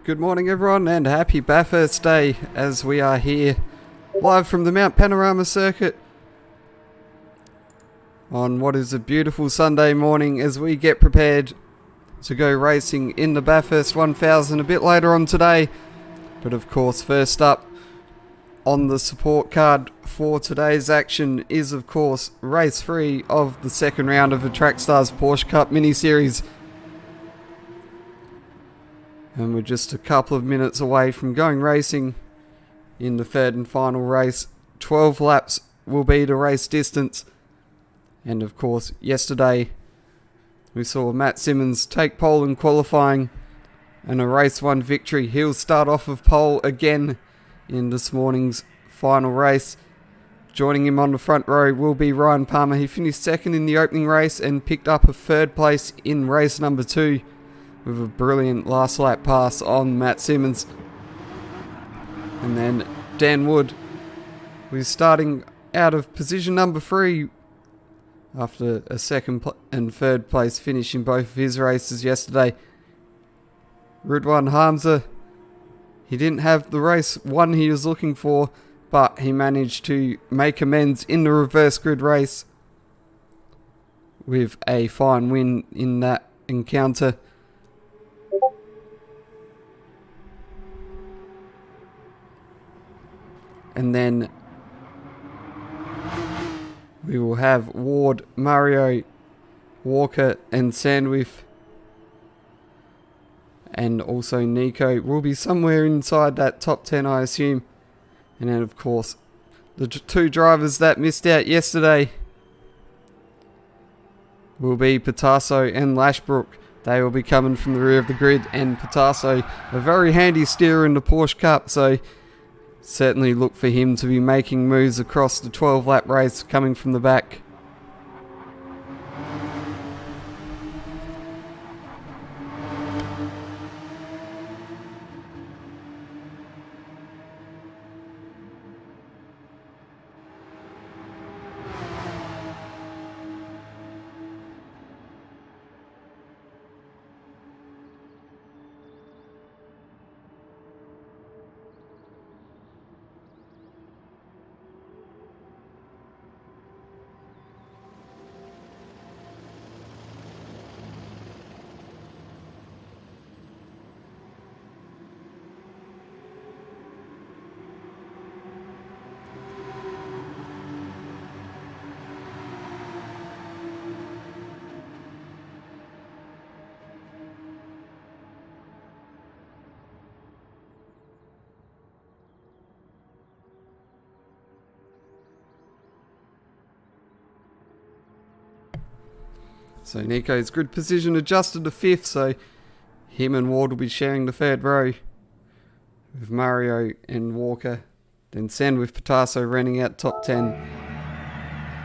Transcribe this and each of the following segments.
Good morning everyone and happy Bathurst Day as we are here live from the Mount Panorama circuit on what is a beautiful Sunday morning as we get prepared to go racing in the Bathurst 1000 a bit later on today. But of course, first up on the support card for today's action is of course race 3 of the second round of the Trackstars Porsche Cup mini series. And we're just a couple of minutes away from going racing in the third and final race. 12 laps will be the race distance. And of course, yesterday we saw Matt Simmons take pole in qualifying and a race 1 victory. He'll start off of pole again in this morning's final race. Joining him on the front row will be Ryan Palmer. He finished second in the opening race and picked up a third place in race number 2. With a brilliant last lap pass on Matt Simmons. And then Dan Wood was starting out of position number 3 after a second and third place finish in both of his races yesterday. Ridwan Hamza, he didn't have the race 1 he was looking for, but he managed to make amends in the reverse grid race with a fine win in that encounter. And then we will have Ward, Mario, Walker and Sandwith. And also Nico will be somewhere inside that top 10, I assume. And then of course the 2 drivers that missed out yesterday will be Pitasso and Lashbrook. They will be coming from the rear of the grid, and Pitasso, a very handy steerer in the Porsche Cup, so certainly look for him to be making moves across the 12 lap race coming from the back. So Nico's grid position adjusted to 5th, so him and Ward will be sharing the 3rd row with Mario and Walker. Then Sand with Pitasso running out top 10.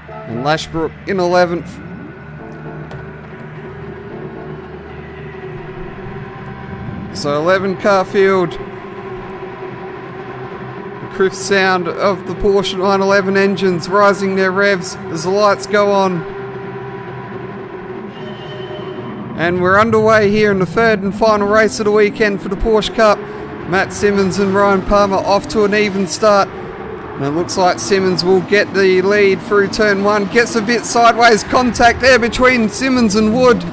And Lashbrook in 11th. So 11 car field. The crisp sound of the Porsche 911 engines rising their revs as the lights go on. And we're underway here in the 3rd and final race of the weekend for the Porsche Cup. Matt Simmons and Ryan Palmer off to an even start. And it looks like Simmons will get the lead through turn 1. Gets a bit sideways contact there between Simmons and Wood.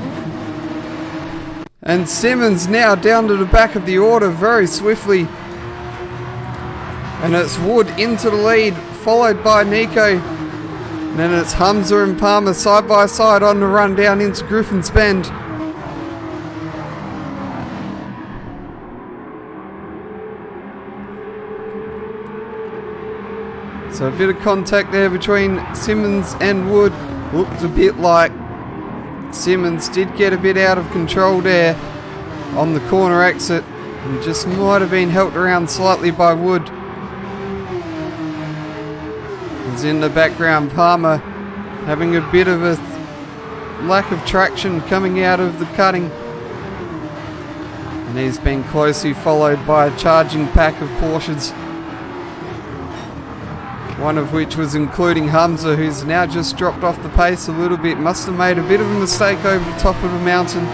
And Simmons now down to the back of the order very swiftly. And it's Wood into the lead, followed by Nico. And then it's Hamza and Palmer side by side on the run down into Griffin's Bend. So a bit of contact there between Simmons and Wood. Looked a bit like Simmons did get a bit out of control there on the corner exit and just might have been helped around slightly by Wood. As in the background, Palmer having a bit of a lack of traction coming out of the cutting. And he's been closely followed by a charging pack of Porsches. One of which was including Hamza, who's now just dropped off the pace a little bit. Must have made a bit of a mistake over the top of the mountain.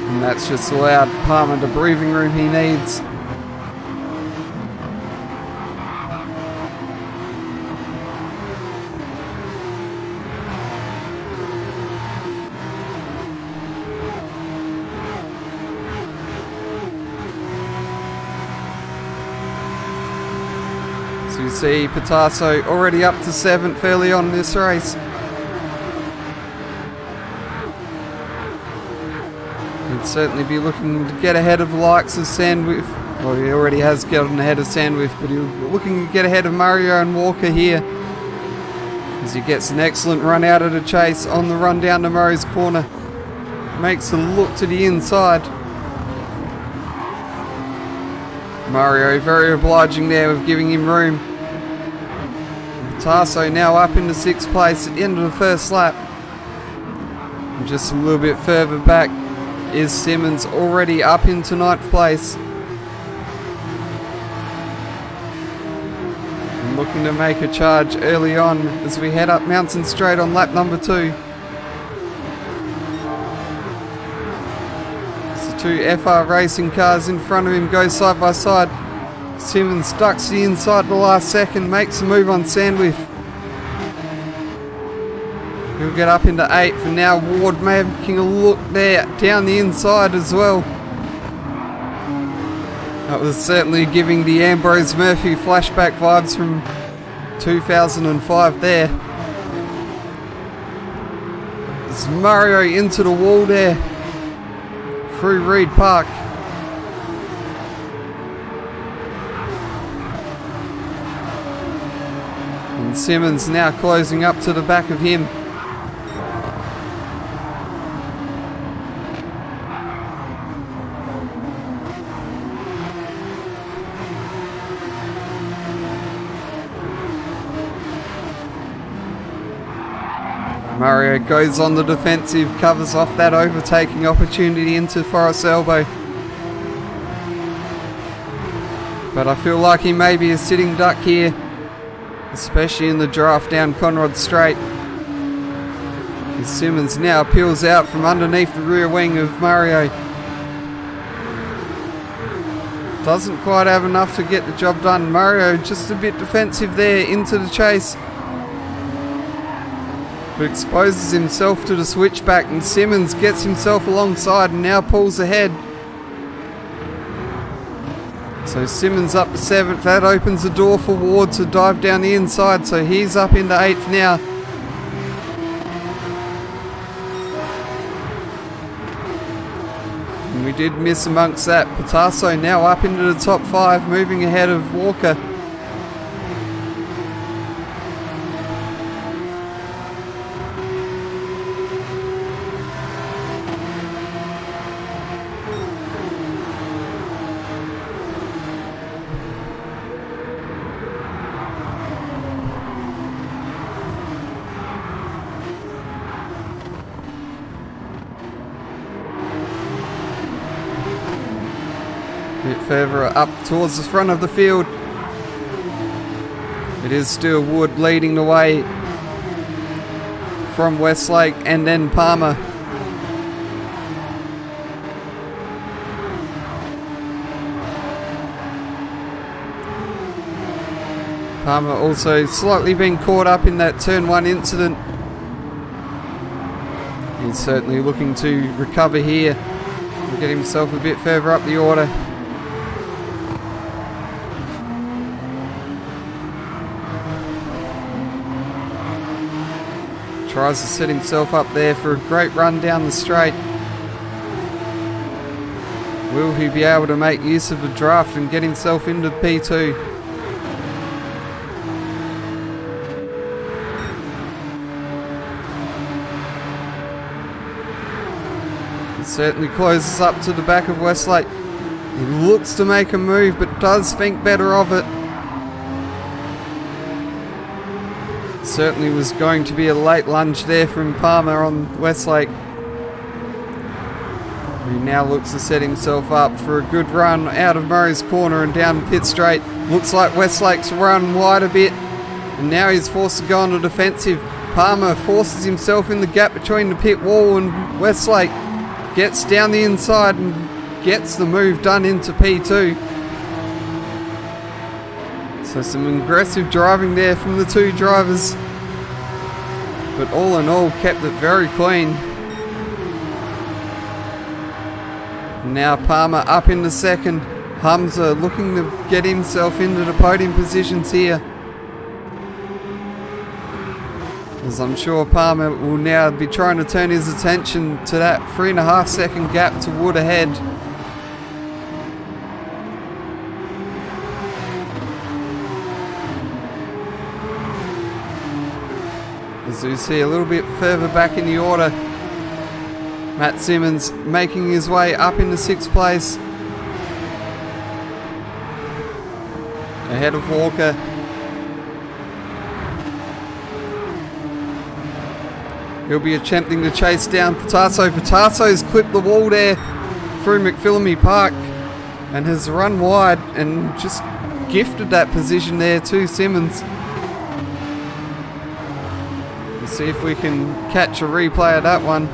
And And that's just allowed Palmer the breathing room he needs. So you see Pitasso already up to 7th early on in this race. He'd certainly be looking to get ahead of the likes of Sandwith. Well, he already has gotten ahead of Sandwith, but he's looking to get ahead of Mario and Walker here, as he gets an excellent run out of the chase on the run down to Murray's corner. Makes a look to the inside. Mario very obliging there with giving him room. Tasso now up into 6th place at the end of the first lap. And just a little bit further back is Simmons, already up into 9th place. And looking to make a charge early on as we head up Mountain Straight on lap number 2. So 2 FR racing cars in front of him go side by side. Simmons ducks the inside the last second, makes a move on Sandwith. He'll get up into 8th, and now Ward making a look there down the inside as well. That was certainly giving the Ambrose Murphy flashback vibes from 2005 there. It's Mario into the wall there through Reed Park. And Simmons now closing up to the back of him. Mario goes on the defensive, covers off that overtaking opportunity into Forest Elbow. But I feel like he may be a sitting duck here, especially in the draft down Conrod Straight. As Simmons now peels out from underneath the rear wing of Mario. Doesn't quite have enough to get the job done. Mario just a bit defensive there into the chase, but exposes himself to the switchback, and Simmons gets himself alongside and now pulls ahead. So Simmons up to 7th. That opens the door for Ward to dive down the inside, so he's up into 8th now. And we did miss amongst that. Pitasso now up into the top 5, moving ahead of Walker. A bit further up towards the front of the field. It is still Wood leading the way from Westlake and then Palmer. Palmer also slightly being caught up in that turn 1 incident. He's certainly looking to recover here and get himself a bit further up the order. Tries to set himself up there for a great run down the straight. Will he be able to make use of the draft and get himself into P2? He certainly closes up to the back of Westlake. He looks to make a move, but does think better of it. Certainly was going to be a late lunge there from Palmer on Westlake. He now looks to set himself up for a good run out of Murray's corner and down pit straight. Looks like Westlake's run wide a bit, and now he's forced to go on the defensive. Palmer forces himself in the gap between the pit wall and Westlake. gets down the inside and gets the move done into P2. So some aggressive driving there from the two drivers, but all in all kept it very clean. And now Palmer up in the second. Hamza looking to get himself into the podium positions here, as I'm sure Palmer will now be trying to turn his attention to that 3.5 second gap to Wood ahead. As we see a little bit further back in the order, Matt Simmons making his way up into 6th place, ahead of Walker. He'll be attempting to chase down Patasso. Patasso's clipped the wall there through McPhillamy Park and has run wide and just gifted that position there to Simmons. We'll see if we can catch a replay of that one.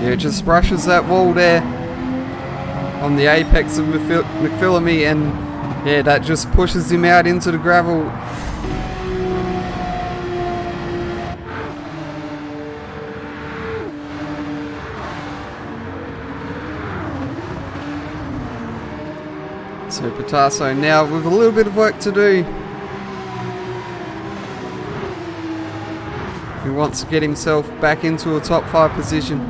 Yeah, it just brushes that wall there on the apex of McPhillamy, and yeah, that just pushes him out into the gravel. So Patasso now with a little bit of work to do. He wants to get himself back into a top 5 position.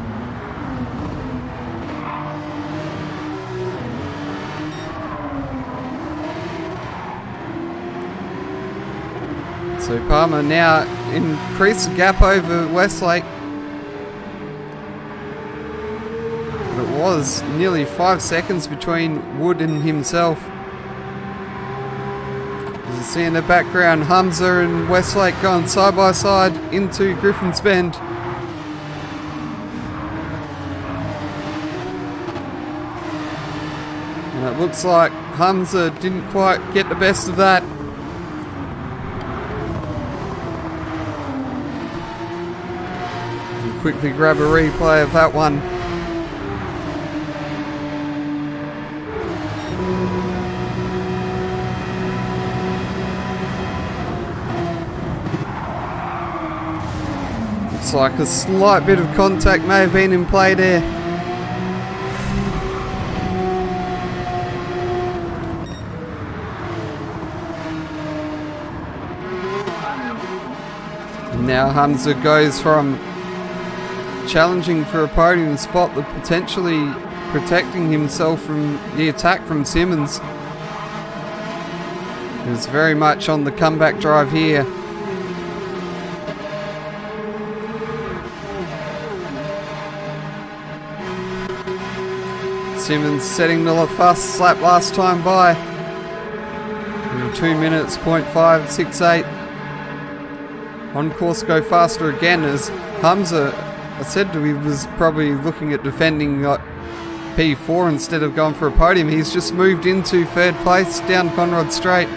So Palmer now increased the gap over Westlake. But it was nearly 5 seconds between Wood and himself. As you see in the background, Hamza and Westlake going side by side into Griffin's Bend. And it looks like Hamza didn't quite get the best of that. Quickly grab a replay of that one. Looks like a slight bit of contact may have been in play there. And now Hamza goes from challenging for a podium spot to potentially protecting himself from the attack from Simmons. He's very much on the comeback drive here. Simmons setting the fastest lap last time by. 2 minutes, 0.568. On course go faster again as Hamza, I said he was probably looking at defending P4 instead of going for a podium. He's just moved into 3rd place down Conrod Straight.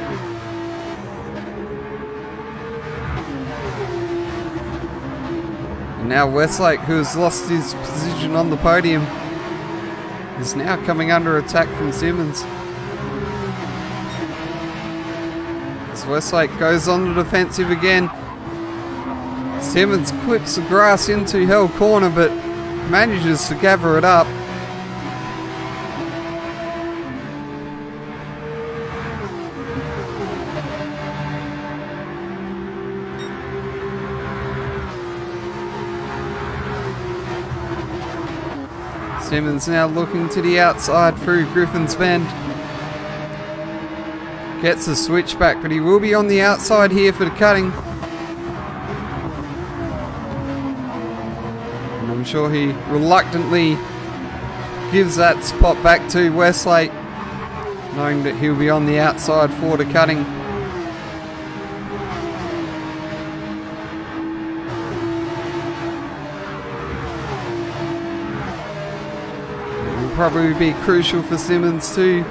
And now Westlake, who has lost his position on the podium, is now coming under attack from Simmons. As Westlake goes on the defensive again. Simmons clips the grass into Hell Corner but manages to gather it up. Simmons now looking to the outside through Griffin's Bend. Gets the switchback, but he will be on the outside here for the cutting. I'm sure he reluctantly gives that spot back to Westlake, knowing that he'll be on the outside for the cutting. It will probably be crucial for Simmons to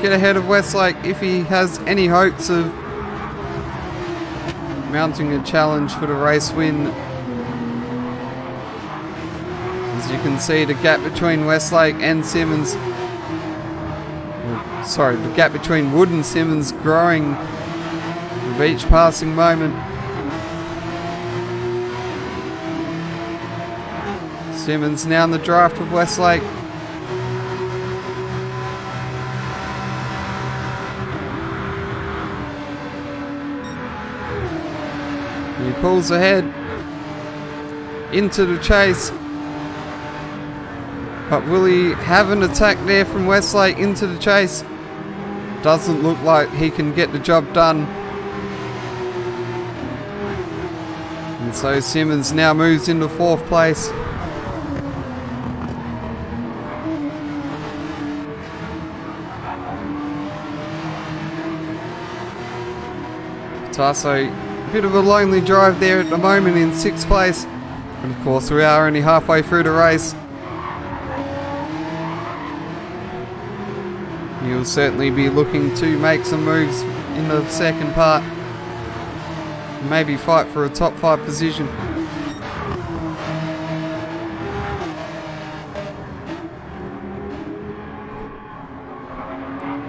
get ahead of Westlake if he has any hopes of mounting a challenge for the race win. As you can see, the gap between Westlake and Simmons, the gap between Wood and Simmons growing with each passing moment. Simmons now in the draft of Westlake. He pulls ahead into the chase. But will he have an attack there from Westlake into the chase? Doesn't look like he can get the job done. And so Simmons now moves into 4th place. Tasso, a bit of a lonely drive there at the moment in 6th place. And of course we are only halfway through the race. He'll certainly be looking to make some moves in the second part. Maybe fight for a top 5 position.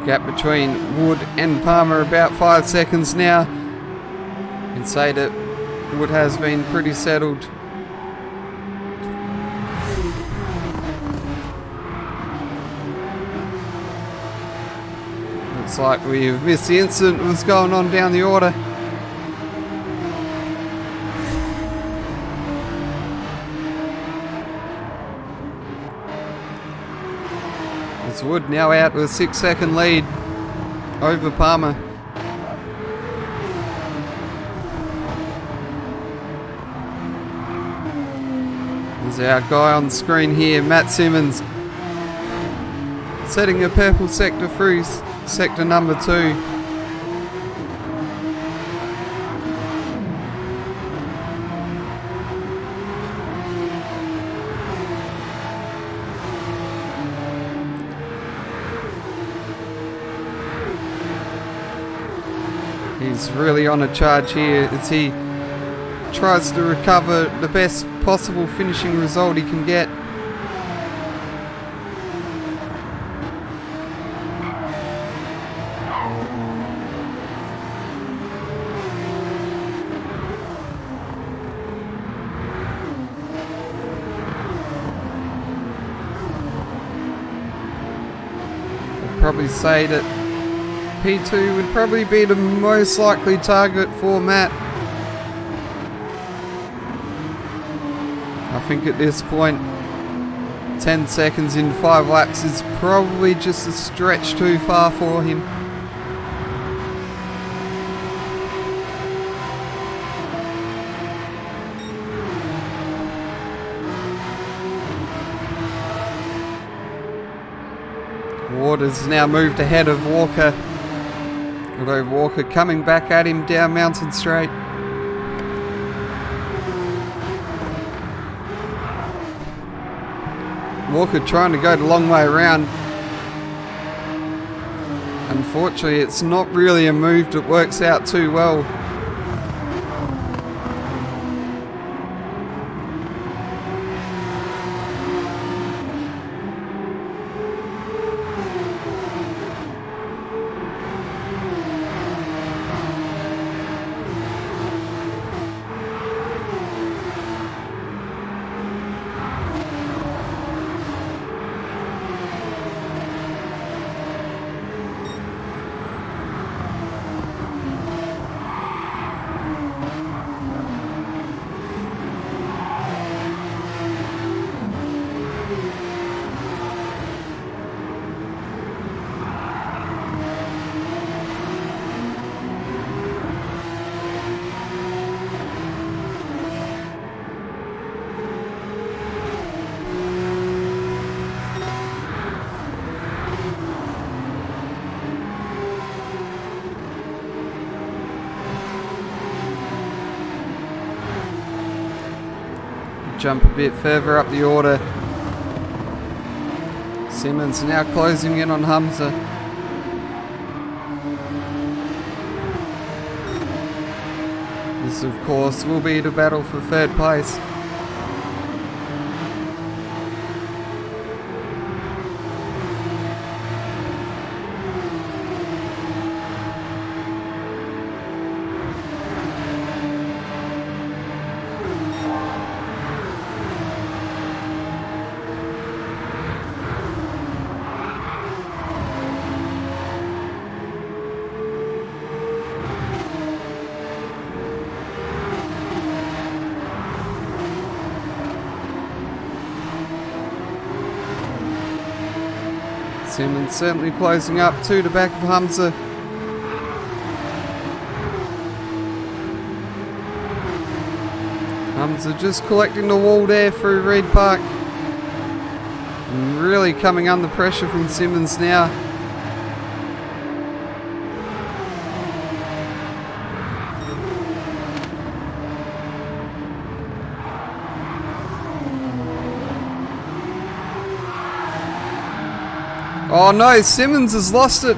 Gap between Wood and Palmer about 5 seconds now. And say that Wood has been pretty settled. Looks like we've missed the incident that was going on down the order. It's Wood now out with a 6-second lead over Palmer. There's our guy on the screen here, Matt Simmons, setting a purple sector through sector number 2. He's really on a charge here as he tries to recover the best possible finishing result he can get. I'd probably say that P2 would probably be the most likely target for Matt. I think at this point 10 seconds in 5 laps is probably just a stretch too far for him. Waters now moved ahead of Walker, although Walker coming back at him down Mountain Straight. Walker trying to go the long way around. Unfortunately, it's not really a move that works out too well. Jump a bit further up the order. Simmons now closing in on Hamza. This, of course, will be the battle for third place. Simmons certainly closing up to the back of Hamza. Hamza just collecting the wall there through Reed Park. And really coming under pressure from Simmons now. Oh no, Simmons has lost it.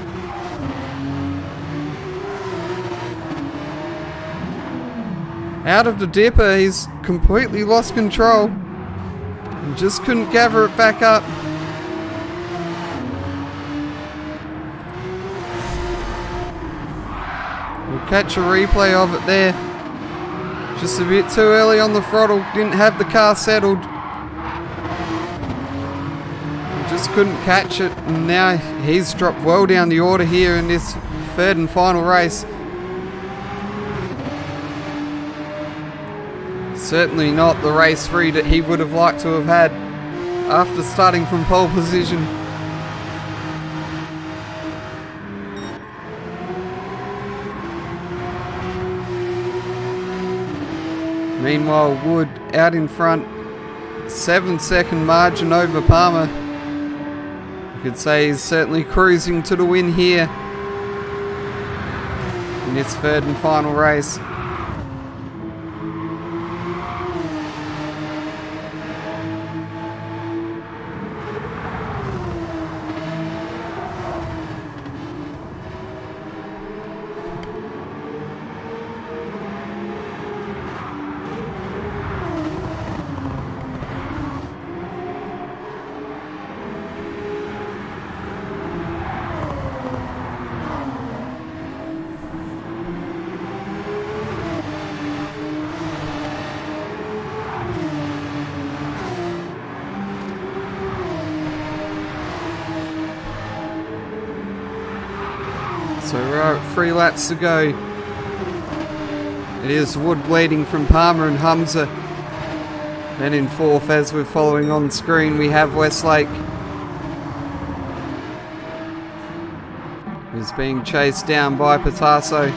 Out of the dipper, he's completely lost control and just couldn't gather it back up. We'll catch a replay of it there. Just a bit too early on the throttle, didn't have the car settled. Just couldn't catch it, and now he's dropped well down the order here in this third and final race. Certainly not the race 3 that he would have liked to have had after starting from pole position. Meanwhile, Wood out in front, 7-second margin over Palmer. Could say he's certainly cruising to the win here in this third and final race. So we're at 3 laps to go. It is Wood leading from Palmer and Hamza. Then in 4th, as we're following on screen, we have Westlake, who's being chased down by Patasso.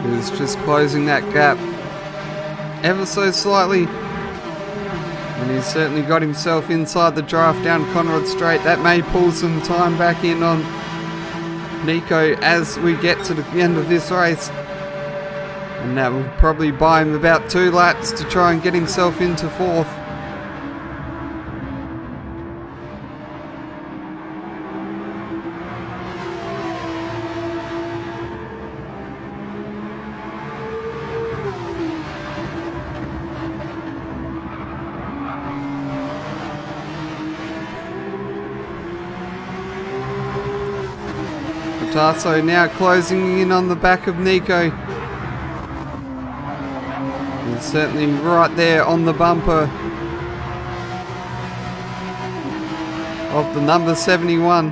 Who's just closing that gap ever so slightly, and he's certainly got himself inside the draft down Conrad Straight. That may pull some time back in on Nico as we get to the end of this race, and that will probably buy him about 2 laps to try and get himself into 4th. Patasso now closing in on the back of Nico. He's certainly right there on the bumper of the number 71.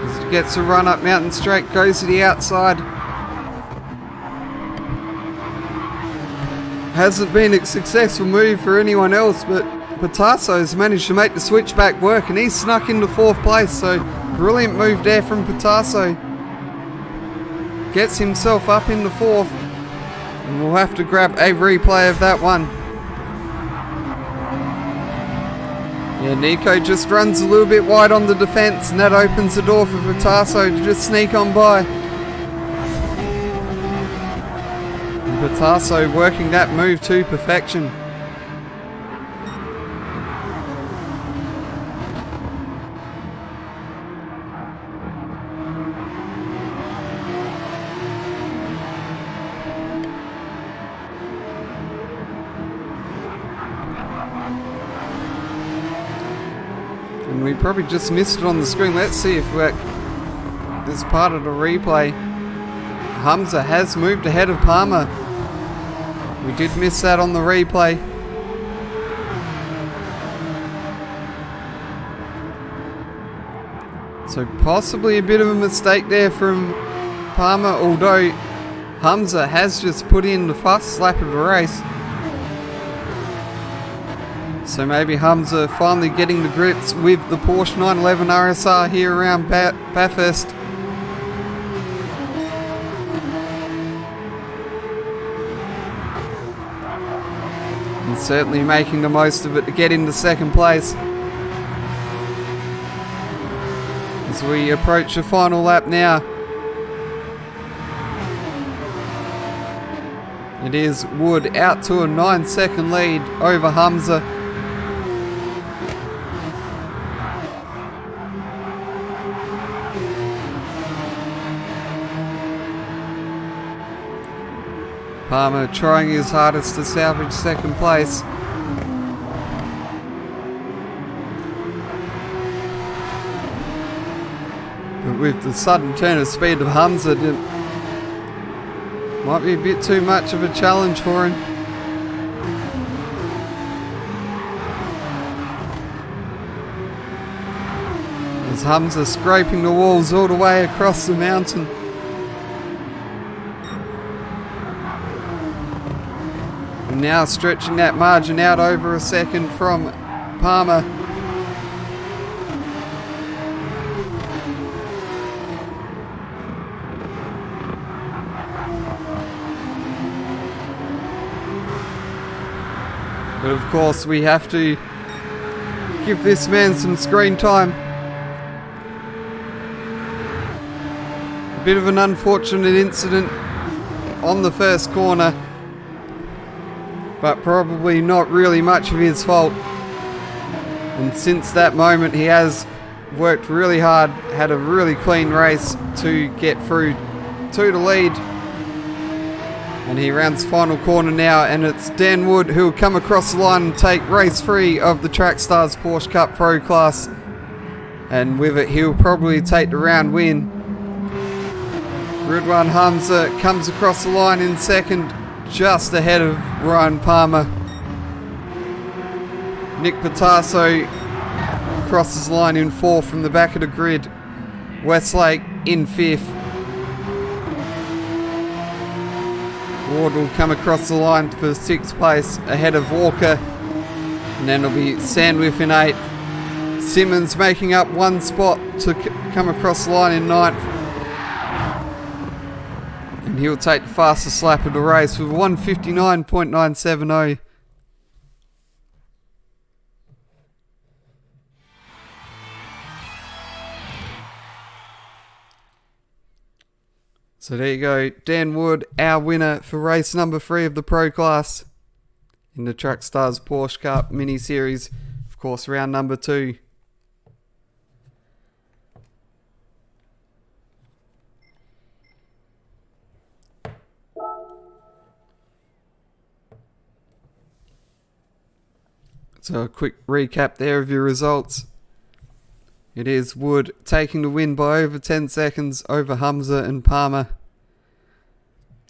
As he gets a run up Mountain Straight, goes to the outside. Hasn't been a successful move for anyone else, but Patasso's managed to make the switchback work, and he's snuck into 4th place, so brilliant move there from Patasso. Gets himself up into 4th, and we'll have to grab a replay of that one. Yeah, Nico just runs a little bit wide on the defence, and that opens the door for Patasso to just sneak on by. Bathurst working that move to perfection. And we probably just missed it on the screen. Let's see if this part of the replay. Hamza has moved ahead of Palmer. We did miss that on the replay. So possibly a bit of a mistake there from Palmer, although Hamza has just put in the fastest lap of the race. So maybe Hamza finally getting the grips with the Porsche 911 RSR here around Bathurst. And certainly making the most of it to get into second place. As we approach the final lap now. It is Wood out to a 9-second lead over Hamza. Palmer trying his hardest to salvage second place. But with the sudden turn of speed of Hamza, it might be a bit too much of a challenge for him. As Hamza scraping the walls all the way across the mountain. And now stretching that margin out over a second from Palmer. But of course we have to give this man some screen time. A bit of an unfortunate incident on the first corner, but probably not really much of his fault. And since that moment he has worked really hard, had a really clean race to get through to the lead. And he rounds final corner now, and it's Dan Wood who will come across the line and take race 3 of the Trackstars Porsche Cup Pro Class. And with it he'll probably take the round win. Ridwan Hamza comes across the line in second, just ahead of Ryan Palmer. Nick Patasso crosses the line in 4th from the back of the grid. Westlake in 5th. Ward will come across the line for 6th place ahead of Walker. And then it'll be Sandwith in 8th. Simmons making up 1 spot to come across the line in 9th. And he'll take the fastest lap of the race with 1:59.970. So there you go, Dan Wood, our winner for race number 3 of the Pro Class in the Trackstars Porsche Cup Mini Series. Of course, round number 2. So a quick recap there of your results. It is Wood taking the win by over 10 seconds over Hamza and Palmer.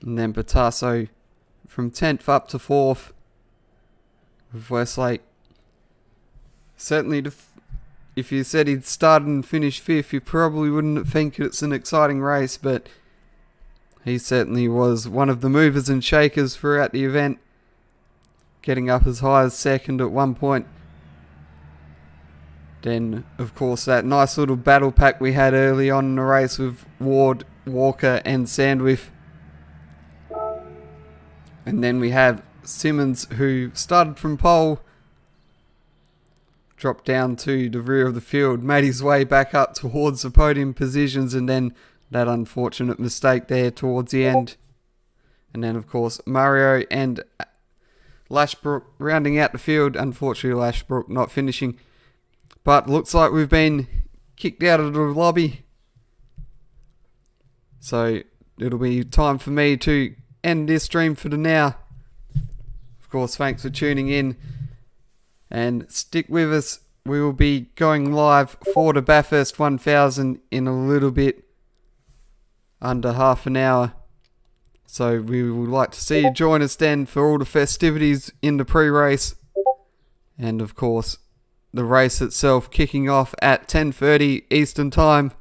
And then Patasso from 10th up to 4th. With Westlake. Certainly, if you said he'd started and finished 5th, you probably wouldn't think it's an exciting race, but he certainly was one of the movers and shakers throughout the event. Getting up as high as 2nd at one point. Then, of course, that nice little battle pack we had early on in the race with Ward, Walker and Sandwith. And then we have Simmons, who started from pole, dropped down to the rear of the field, made his way back up towards the podium positions, and then that unfortunate mistake there towards the end. And then, of course, Mario and Lashbrook rounding out the field. Unfortunately, Lashbrook not finishing. But looks like we've been kicked out of the lobby. So it'll be time for me to end this stream for the now. Of course, thanks for tuning in. And stick with us. We will be going live for the Bathurst 1000 in a little bit. Under half an hour. So we would like to see you join us then for all the festivities in the pre-race. And of course, the race itself kicking off at 10:30 Eastern Time.